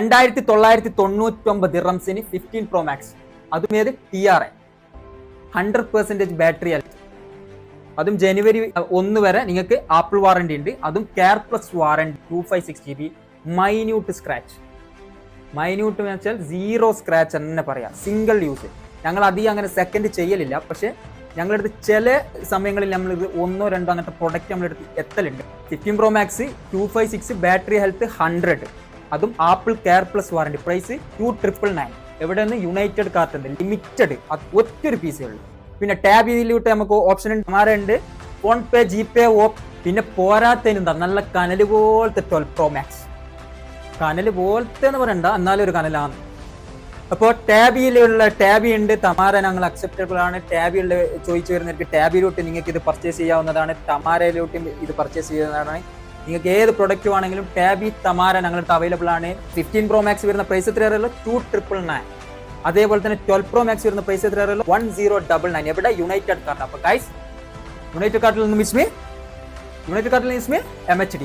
$2999 ദിർഹംസിന് 15 Pro Max. അതും ഏത് TRA 100% battery health. അതും ജനുവരി 1 വരെ നിങ്ങൾക്ക് ആപ്പിൾ വാറണ്ടി ഉണ്ട്. അതും care plus warranty 256 GB. Minute scratch, minute എന്ന് വെച്ചാൽ സീറോ സ്ക്രാച്ച് തന്നെ പറയാം. Single use. ഞങ്ങൾ അധികം അങ്ങനെ സെക്കൻഡ് ചെയ്യലില്ല, പക്ഷെ ഞങ്ങളടുത്ത് ചില സമയങ്ങളിൽ നമ്മൾ ഇത് 1 or 2 അങ്ങനത്തെ പ്രൊഡക്റ്റ് നമ്മളെടുത്ത് എത്തലുണ്ട്. 15 Pro Max 256 ബാറ്ററി ഹെൽത്ത് 100. അതും Apple care plus warranty. Price 2999. എവിടെ നിന്ന്? യുണൈറ്റഡ് കാർട്ടുണ്ട്. ലിമിറ്റഡ്, ഒറ്റൊരു പീസേ ഉള്ളൂ. പിന്നെ ടാബ് ചെയ്തിട്ട് നമുക്ക് ഓപ്ഷൻ ഉണ്ട്, ഫോൺ പേ, ജിപേ, പിന്നെ പോരാത്തതിനെന്താ നല്ല കനല് പോലത്തെ 12 Pro Max. കനല് പോലത്തെ എന്ന് പറയണ്ട, എന്നാലും ഒരു കനലാണ്. അപ്പോൾ ടാബി ഉണ്ട്. തമാര ഞങ്ങൾ അക്സെപ്റ്റബിൾ ആണ്. ടാബിയുള്ള ചോദിച്ചു വരുന്നവർക്ക് ടാബിയിലോട്ട് നിങ്ങൾക്ക് ഇത് പർച്ചേസ് ചെയ്യാവുന്നതാണ്. തമാരയിലോട്ട് ഇത് പർച്ചേസ് ചെയ്യുന്നതാണ്. നിങ്ങൾക്ക് ഏത് പ്രൊഡക്റ്റ് ആണെങ്കിലും ടാബി തമാര ഞങ്ങളുടെ അവൈലബിൾ ആണ്. 15 Pro Max വരുന്ന പ്രൈസ് എത്രയല്ലോ? 2999. അതേപോലെ തന്നെ 12 Pro Max വരുന്ന പ്രൈസ് എത്രയല്ലോ? 1099. എവിടെ? United card. അപ്പോൾ ഗൈസ്, യുണൈറ്റഡ് കാർഡിൽ നിന്ന് മിസ്മി MHD.